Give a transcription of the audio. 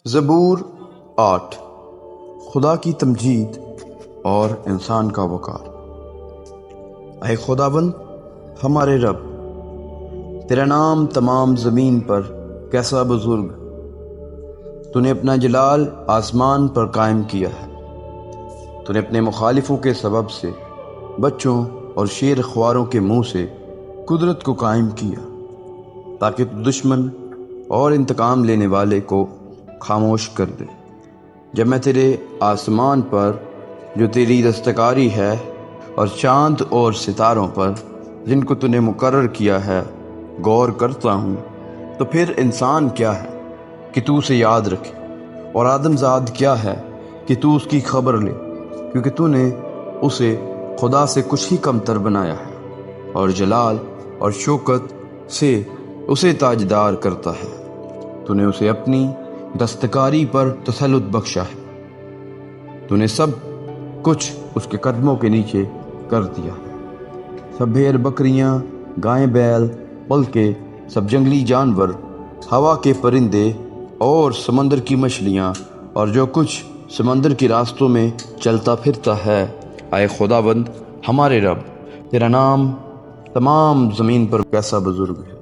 زبور 8۔ خدا کی تمجید اور انسان کا وقار۔ اے خداوند ہمارے رب، تیرا نام تمام زمین پر کیسا بزرگ۔ تو نے اپنا جلال آسمان پر قائم کیا ہے۔ تو نے اپنے مخالفوں کے سبب سے بچوں اور شیر خواروں کے منہ سے قدرت کو قائم کیا، تاکہ تو دشمن اور انتقام لینے والے کو خاموش کر دے۔ جب میں تیرے آسمان پر جو تیری دستکاری ہے اور چاند اور ستاروں پر جن کو تو نے مقرر کیا ہے غور کرتا ہوں، تو پھر انسان کیا ہے کہ تو اسے یاد رکھے، اور آدم زاد کیا ہے کہ تو اس کی خبر لے، کیونکہ تو نے اسے خدا سے کچھ ہی کم تر بنایا ہے، اور جلال اور شوکت سے اسے تاجدار کرتا ہے۔ تو نے اسے اپنی دستکاری پر تسلط بخشا ہے۔ تو نے سب کچھ اس کے قدموں کے نیچے کر دیا ہے۔ سب بھیڑ بکریاں، گائیں بیل، بلکہ سب جنگلی جانور، ہوا کے پرندے اور سمندر کی مچھلیاں، اور جو کچھ سمندر کے راستوں میں چلتا پھرتا ہے۔ اے خداوند ہمارے رب، تیرا نام تمام زمین پر کیسا بزرگ ہے۔